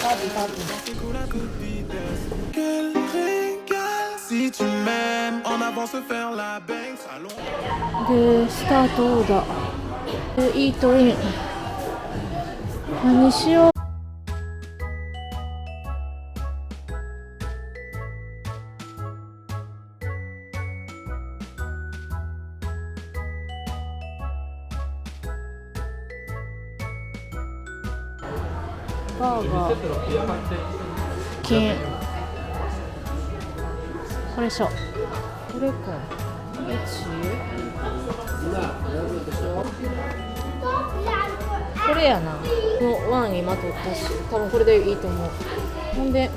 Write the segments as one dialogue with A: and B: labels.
A: で、スタートオーダーで、イートイン何しよう。バーガー金これしょこれかこれやな。もうワン今取ったし多分これでいいと思う。ほんでど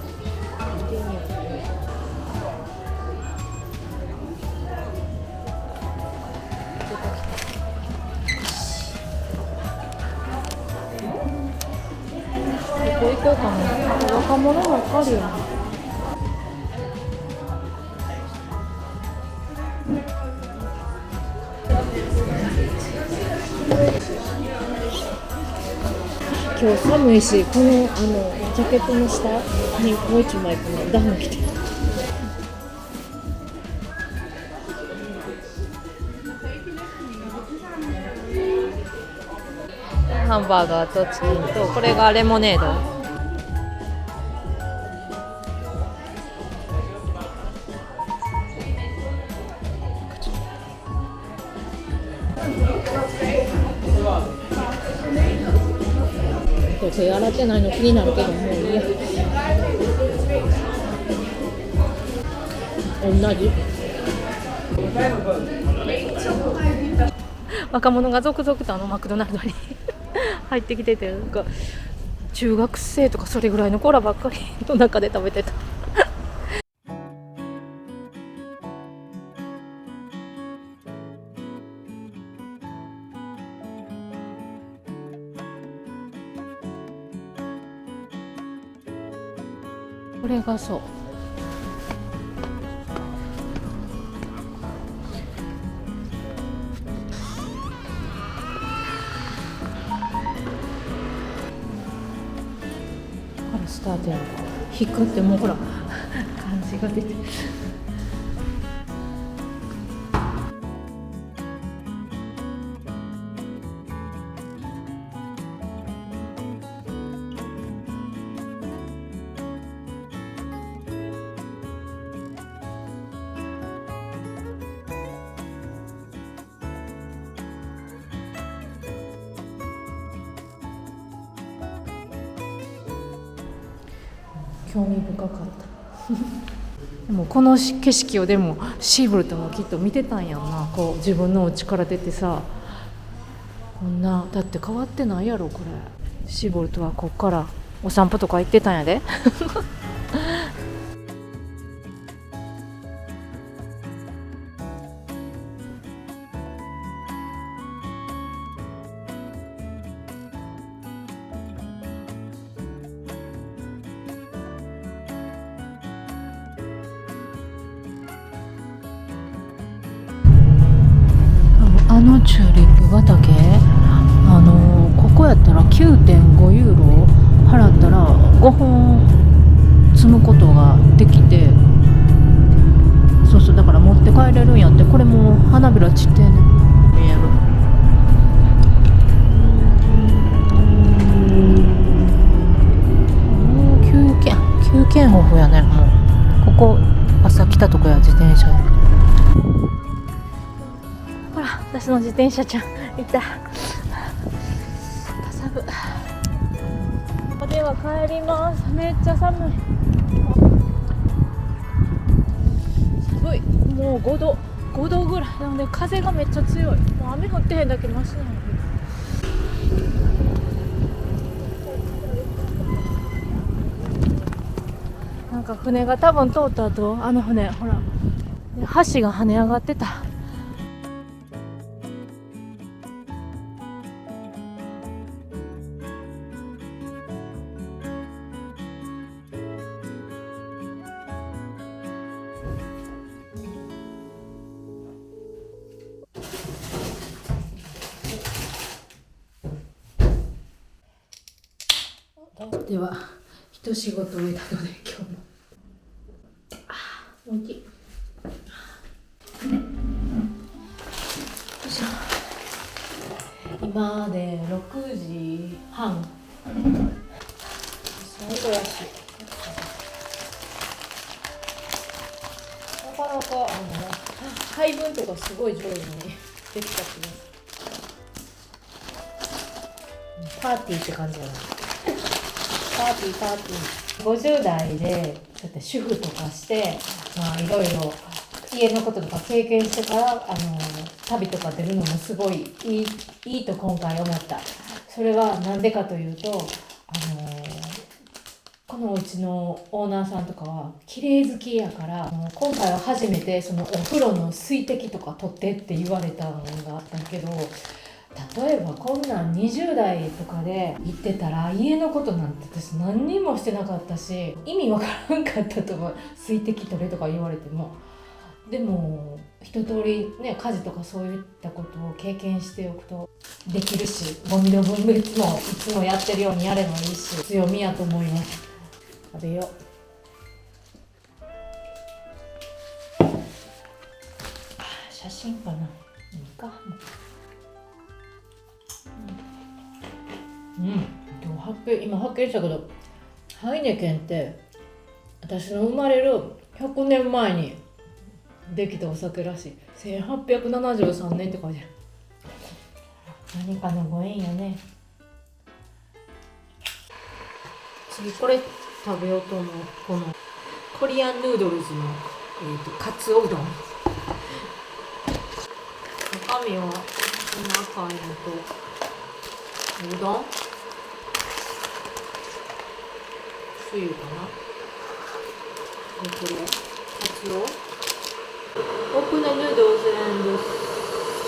A: こ行こうかな。若者ばっかりやな。今日寒いし、このジャケットの下にもう一枚このダウン着てハンバーガーとチキンと、これがレモネード。手洗ってないの気になるけど、もういいや。同じ若者が続々とマクドナルドに入ってきてて、なんか中学生とかそれぐらいの子らばっかりの中で食べてた。これがそうほらスタートやん。引くってもうほら感じが出て興味深かったでもこの景色をでもシーボルトもきっと見てたんやんな。こう自分の家から出てさ、こんなだって変わってないやろこれ。シーボルトはこっからお散歩とか行ってたんやでチューリップ畑、ここやったら 9.5 ユーロ払ったら5本積むことができて、そうそう、だから持って帰れるんやって。これも花びら散ってんねん。見える。休憩方法やね。もうここ朝来たとこや。自転車でほら、私の自転車ちゃんいた。かさぶ。では帰ります。めっちゃ寒い。寒い。もう5度ぐらいなので、風がめっちゃ強い。もう雨降ってへんだけマシなの。なんか船が多分通った後、船ほら橋が跳ね上がってた。では一仕事終えたので今日もおいしい。よいしょ。今で6時半。最高やし。なかなか配分とかすごい上手にできた気がする。パーティーって感じやな。パーティー。50代でだって主婦とかして、まあいろいろ家のこととか経験してから旅とか出るのもすごいいいと今回思った。それはなんでかというとこのお家のオーナーさんとかは綺麗好きやから今回は初めてそのお風呂の水滴とか取ってって言われたのがあったけど、例えばこんなん20代とかで行ってたら家のことなんて私何にもしてなかったし意味わからんかったと思う。水滴取れとか言われても。でも一通りね家事とかそういったことを経験しておくとできるし、ゴミの分別もいつもやってるようにやればいいし強みやと思います。食べよう。写真かな。いいか。今発見したけどハイネケンって私の生まれる100年前にできたお酒らしい。1873年って書いてある。何かのご縁やね。次これ食べようと思う。このコリアンヌードルズの、カツオうどん。中身はこの赤いのとうどんつゆかな。でこれカツオOpen the noodles and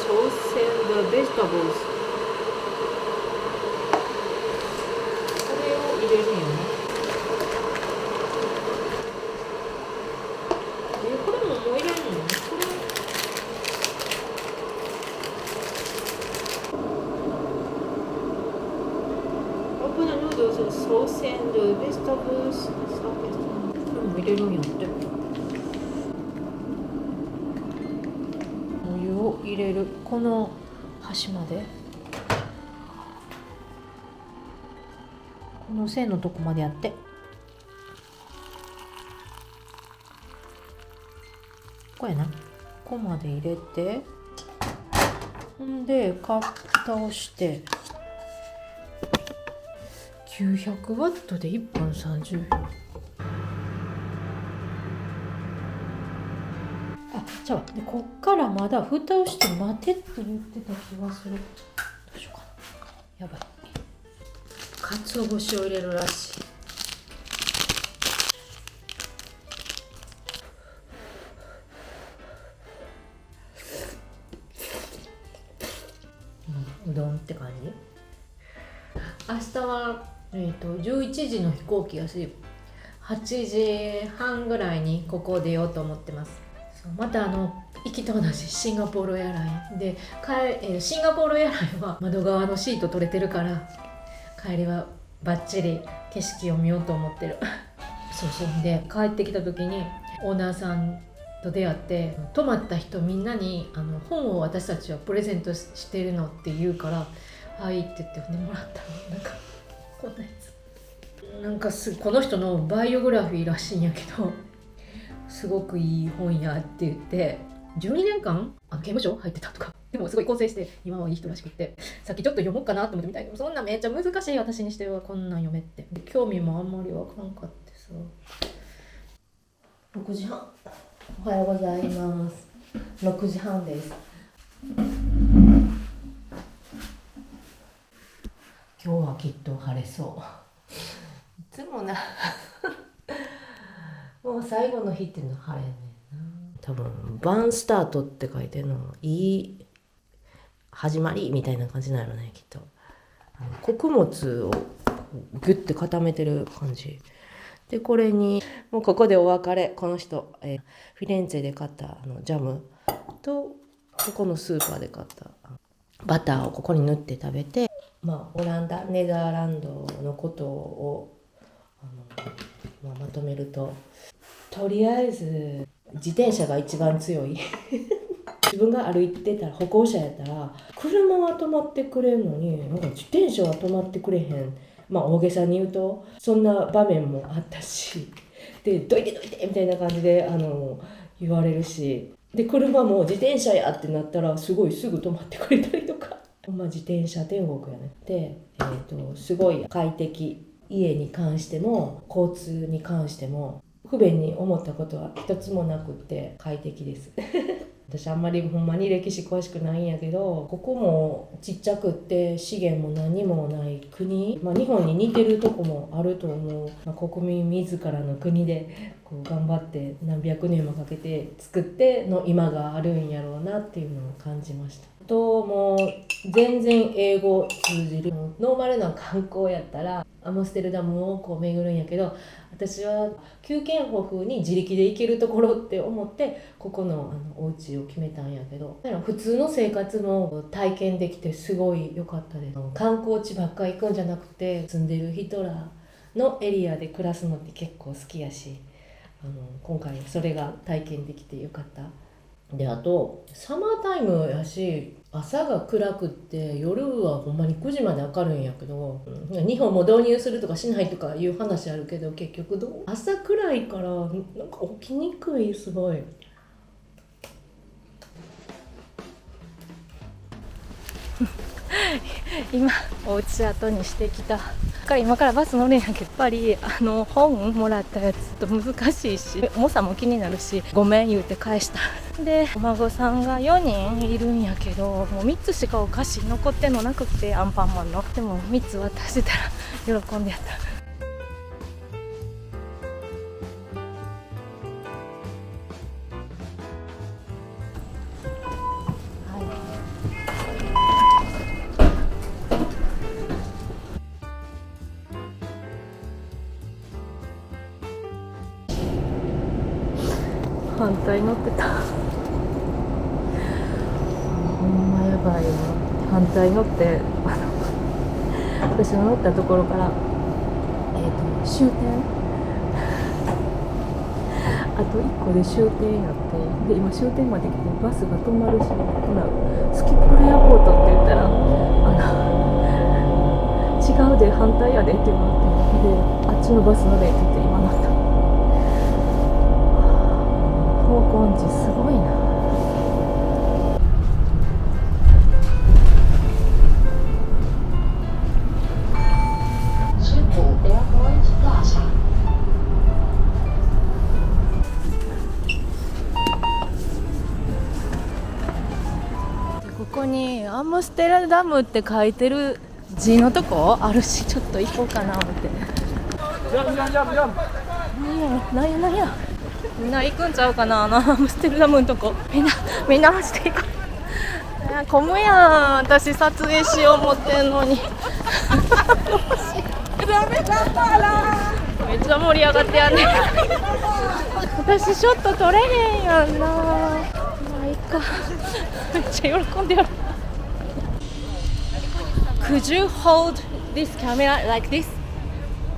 A: sauce and vegetables. これを入れるんよね。これももう入れるのね。Open the noodles and sauce and vegetables. これも入れるんやって。入れる。この端までこの線のとこまでやって、これな、ここまで入れて、ほんで蓋をして900ワットで1分30秒。じゃあでこっからまだ蓋をして待てって言ってた気がする。どうしようかな。やばい。かつお節を入れるらしい。うどんって感じ。明日は、11時の飛行機やし8時半ぐらいにここを出ようと思ってます。また行きと同じシンガポールエアラインでシンガポールエアラインは窓側のシート取れてるから帰りはバッチリ景色を見ようと思ってる。そうで帰ってきた時にオーナーさんと出会って、泊まった人みんなに本を私たちはプレゼントしてるのって言うから「はい」って言ってもらったの。なんかこんなやつなんかこの人のバイオグラフィーらしいんやけどすごくいい本やって言って12年間刑務所入ってたとか。でもすごい構成して今はいい人らしくって、さっきちょっと読もうかなと思ってみたいけどそんなめっちゃ難しい私にしてはこんなん読めって興味もあんまりわかんかってさ。6時半おはようございます。6時半です。今日はきっと晴れそう。いつもなもう最後の日っていうのは晴れんねんな。多分バーンスタートって書いてるのいい始まりみたいな感じなのね、きっと。穀物をギュッて固めてる感じで、これにもうここでお別れ。この人、フィレンツェで買ったジャムとここのスーパーで買ったバターをここに塗って食べて、まあオランダネザーランドのことを
B: まとめると、とりあえず自転車が一番強い自分が歩いてたら、歩行者やったら車は止まってくれんのに、なんか自転車は止まってくれへん、大げさに言うとそんな場面もあったし、でどいてどいてみたいな感じで言われるし、で車も自転車やってなったらすぐ止まってくれたりとか自転車天国やね。で、すごい快適、家に関しても交通に関しても不便に思ったことは一つもなくって快適です私あんまりほんまに歴史詳しくないんやけど、ここもちっちゃくって資源も何もない国、日本に似てるとこもあると思う、国民自らの国でこう頑張って何百年もかけて作っての今があるんやろうなっていうのを感じました。ともう全然英語通じるノーマルな観光やったらアムステルダムをこう巡るんやけど、私は休憩豊富に自力で行けるところって思ってここのお家を決めたんやけど、普通の生活も体験できてすごい良かったです。観光地ばっか行くんじゃなくて、住んでる人らのエリアで暮らすのって結構好きやし、今回それが体験できてよかった。で、あとサマータイムやし、朝が暗くって夜はほんまに9時まで明るいんやけど、日本も導入するとかしないとかいう話あるけど、結局朝暗いからなんか起きにくい。すごい
A: 今お家後にしてきたから今からバス乗るんやけど、やっぱり本もらったやつと難しいし重さも気になるし、ごめん言うて返した。でお孫さんが4人いるんやけど、もう3つしかお菓子残ってんのなくて、アンパンマンの。でも3つ渡してたら喜んでやった。反対乗ってた。ほんまやばいわ。反対乗って私の乗ったところから終点あと1個で終点やって、で今終点まで来てバスが止まるし、ほらスキップルエアポートって言ったら違うで反対やでって言われて、であっちのバス乗れって言って今乗った。方向音痴すごいな。ここにアムステルダムって書いてる字のとこあるし、ちょっと行こうかな思って。なんやみんな行くんちゃうかな、アムステルダムのとこ。みんな走っていこう。混むやん、私撮影しよう思ってんのにめっちゃ盛り上がってやんねん私ショット撮れへんやんな。いいかめっちゃ喜んでやる。 Could you hold this camera like this?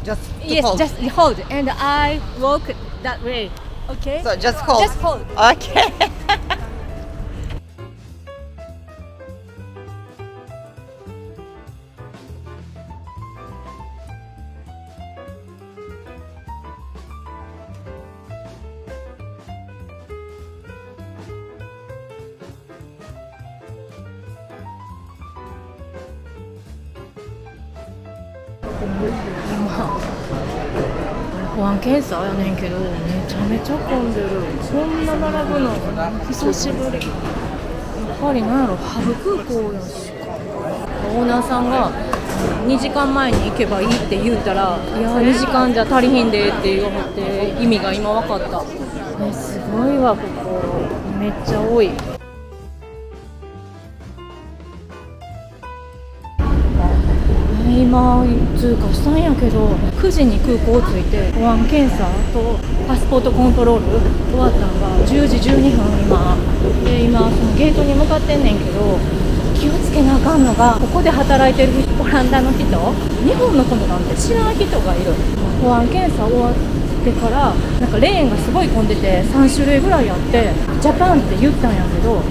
C: Just
A: Yes,
C: hold.
A: just hold and I walk that way. Okay?
C: So just hold.
A: Just hold.
C: Okay.
A: 保安検査やねんけど、めちゃめちゃ混んでる。こんな並ぶの久しぶり。やっぱりなんやろ、ハブ空港やし。オーナーさんが2時間前に行けばいいって言うたら、いや2時間じゃ足りひんでって言われて、意味が今分かった。すごいわここ、めっちゃ多い。今通過したんやけど、9時に空港着いて保安検査とパスポートコントロール終わったのが10時12分今で、今そのゲートに向かってんねんけど、気をつけなあかんのが、ここで働いてるオランダの人、日本のことなんて知らん人がいる。保安検査終わってからなんかレーンがすごい混んでて3種類ぐらいあって、ジャパンって言ったんやけど、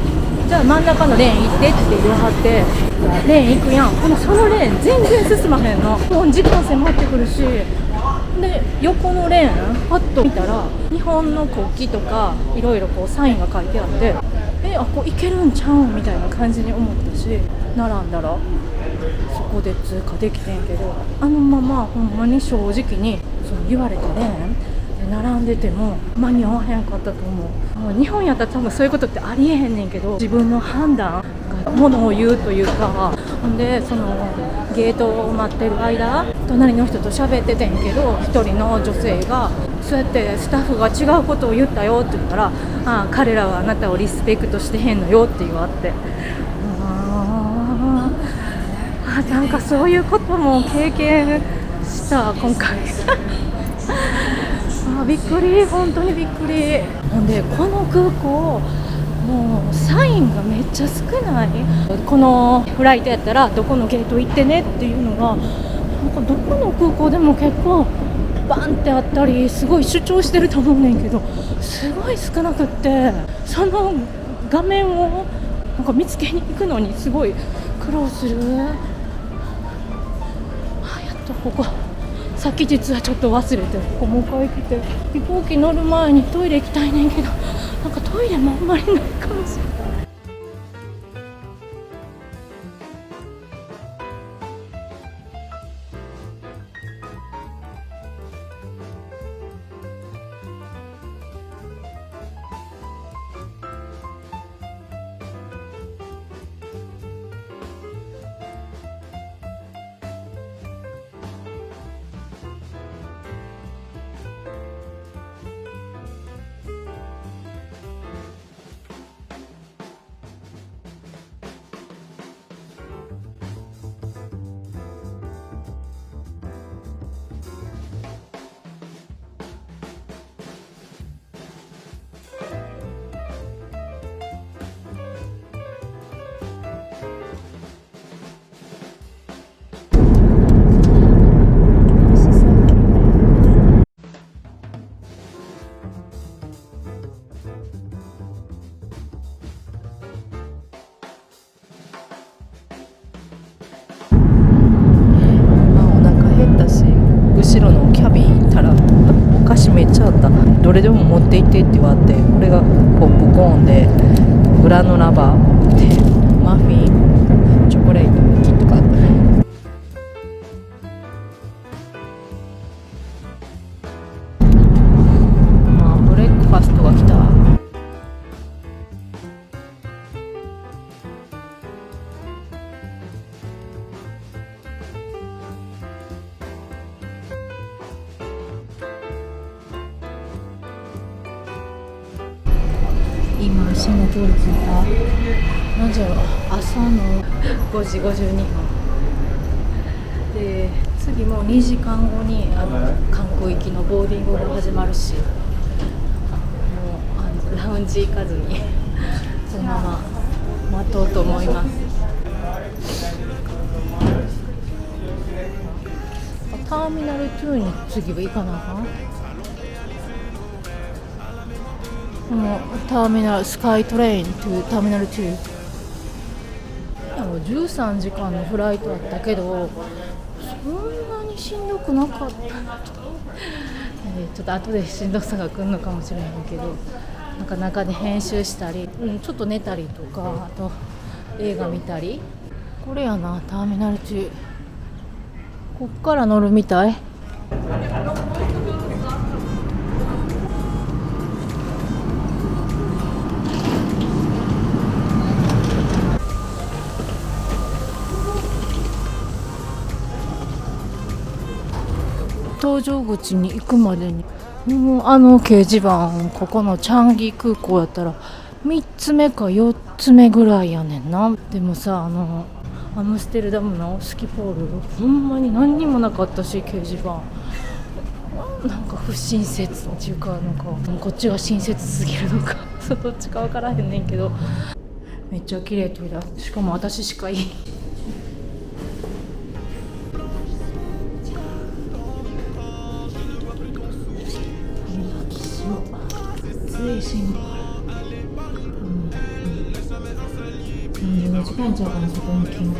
A: じゃあ真ん中のレーン行ってって言わはって、レーン行くやん。そのレーン全然進まへんの。もう時間迫ってくるし、で横のレーンパッと見たら日本の国旗とかいろいろこうサインが書いてあって、こう行けるんちゃうんみたいな感じに思ったし、並んだらそこで通過できてんけど、あのままほんまに正直にその言われたレーンで並んでても間に合わへんかったと思う。日本やったら多分そういうことってありえへんねんけど、自分の判断がものを言うというか、ほんでそのゲートを待ってる間隣の人と喋っててんけど、一人の女性がそうやってスタッフが違うことを言ったよって言ったら、彼らはあなたをリスペクトしてへんのよって言われて、なんかそういうことも経験した今回びっくり、本当にびっくり。ほんでこの空港もうサインがめっちゃ少ない。このフライトやったらどこのゲート行ってねっていうのが、なんかどこの空港でも結構バンってあったり、すごい主張してると思うねんけど、すごい少なくって、その画面をなんか見つけに行くのにすごい苦労する。やっとここ、さっき実はちょっと忘れて、ここもう一回来て、飛行機乗る前にトイレ行きたいねんけど、なんかトイレもあんまりないかもしれない。後ろのキャビン行ったらお菓子めっちゃあった。どれでも持って行ってって言われて、これがポップコーンで、グラノラバーで、マフィン、チョコレート、キットカット。ブレックファストが来た。今シンガポール着いた。何時やろ、朝の5時52分で、次もう2時間後に韓国行きのボーディングが始まるし、もうラウンジ行かずにそのまま待とうと思います。ターミナル2に次は行かなあかん。このターミナルスカイトレインtoターミナル2、13時間のフライトだったけど、そんなにしんどくなかったちょっと後でしんどさが来るのかもしれないけど、なんか中で編集したり、ちょっと寝たりとか、あと映画見たり。これやな、ターミナル2。こっから乗るみたい。搭乗口に行くまでに、もう掲示板、ここのチャンギ空港やったら3つ目か4つ目ぐらいやねんな。でもさ、アムステルダムのスキポールほんまに何にもなかったし、掲示板なんか不親切っていうか、なんかこっちが親切すぎるのかどっちか分からへんねんけど、めっちゃ綺麗鳥だ。しかも私しかいい。水深32時間ちゃうかな、外に気温。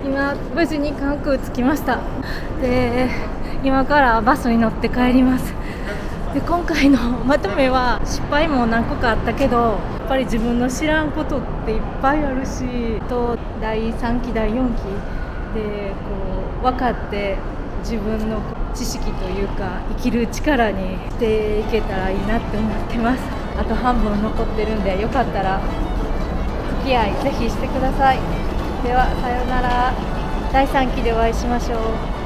A: 今無事に関空着きました。で、今からバスに乗って帰ります。で、今回のまとめは失敗も何個かあったけど、やっぱり自分の知らんことっていっぱいあるし、と第3期第4期でこう分かって自分の知識というか生きる力にしていけたらいいなって思ってます。あと半分残ってるんで、よかったら付き合いぜひしてください。ではさようなら。第3期でお会いしましょう。